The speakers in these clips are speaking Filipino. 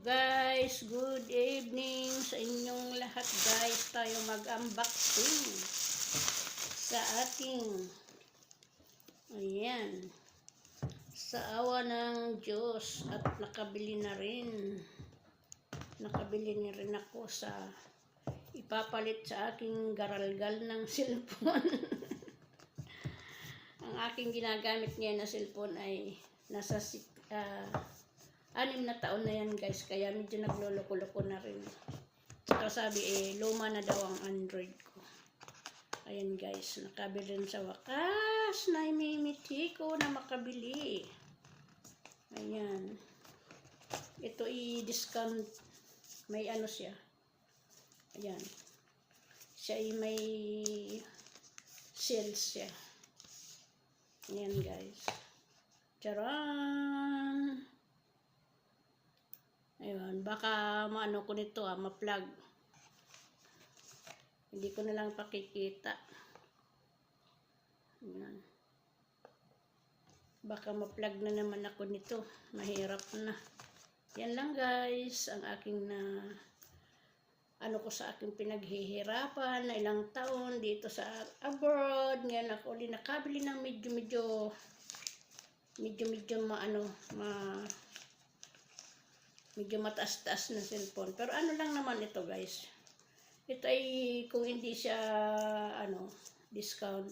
guys, good evening sa inyong lahat guys. Tayo mag-unboxing sa ating sa awa ng Diyos at nakabili na rin ako sa ipapalit sa aking garalgal ng cellphone. Ang aking ginagamit ngayon na cellphone ay nasa 6 na taon na yan guys, kaya medyo nagloloko-loko na rin. Saka sabi luma na daw ang Android ko. Ayan guys, nakabili rin sa wakas. Naimimiti ko na makabili. Ayan. Ito i-discount. May ano siya. Ayan. Siya ay may sales siya. Ayan guys. Charan! Ayun, baka maano ko nito ma-plug. Hindi ko na lang pakikita. Ayan. Baka ma-plug na naman ako nito. Mahirap na. Yan lang guys, ang aking ko sa aking pinaghihirapan na ilang taon dito sa abroad. Ngayon ako ulit nakabili ng medyo medyo mataas-taas na cellphone. Pero ano lang naman ito guys. Ito ay kung hindi siya discount.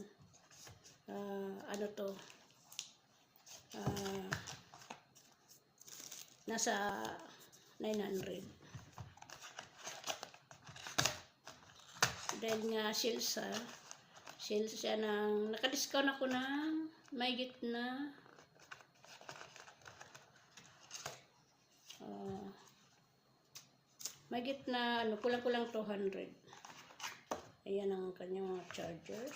Nasa 900. Dahil nga sales siya ng naka-discount ako ng mahigit na kulang-kulang 200. Ayan ang kanyang mga chargers.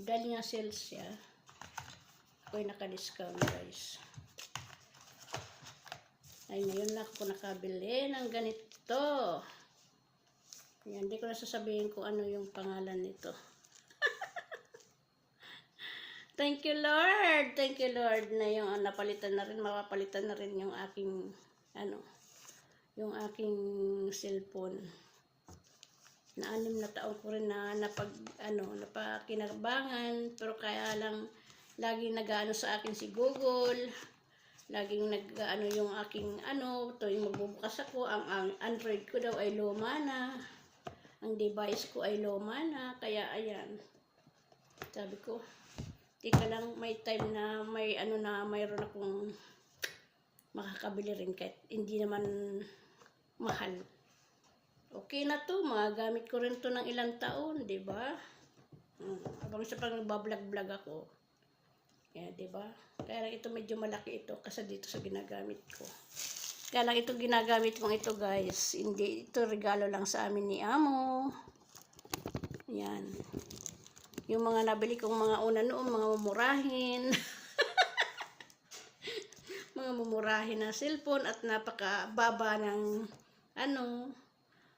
Dahil nga sales siya, ako'y naka-discount guys. Ay, ngayon lang ako nakabili ng ganito. Ayan, hindi ko na sasabihin kung ano yung pangalan nito. Thank you Lord. Thank you Lord na yung napalitan na rin, mapapalitan na rin yung aking cellphone. Na 6 na taon ko rin na napakinabangan, pero kaya lang laging nag-aano sa akin si Google. Laging nag-aano yung aking tuwing magbubukas ako, ang Android ko daw ay luma na. Ang device ko ay luma na, kaya ayan. Sabi ko, tika lang, may time na mayroon akong makakabili rin kahit hindi naman mahal. Okay na to, magagamit ko rin to ng ilang taon, 'di ba? Habang sa pag-vlog ako. Yeah, 'di ba? Kaya lang ito medyo malaki ito kasi dito sa ginagamit ko. Kaya lang ito ginagamit kong ito, guys. Hindi ito regalo lang sa amin ni Amo. Yan. Yung mga nabili kong mga una noon, mga mumurahin. Mga mumurahin na cellphone at napakababa ng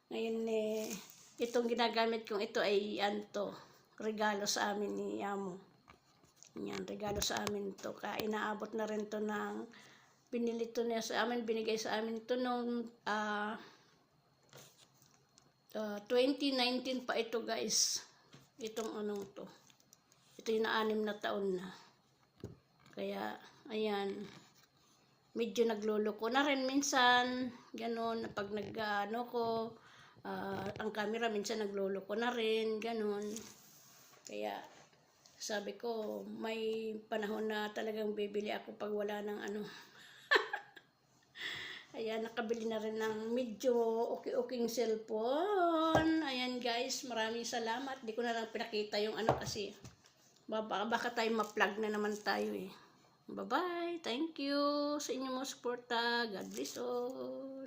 Ngayon itong ginagamit kong ito ay regalo sa amin ni Amo. Yan, regalo sa amin to. Kaya inaabot na rin to ng binili to niya sa amin, binigay sa amin to nung 2019 pa ito guys. Itong to. Ito yung 6 na taon na. Kaya, ayan. Medyo nagluloko na rin minsan. Ganon. Pag ang camera minsan nagluloko na rin. Ganon. Kaya, sabi ko, may panahon na talagang bibili ako pag wala ng Ayan, nakabili na rin ng medyo okay-oking cellphone. Ayan guys, maraming salamat. Di ko na lang pinakita yung kasi baka tayo ma-plug na naman tayo Bye-bye. Thank you sa inyong mga suporta. God bless all.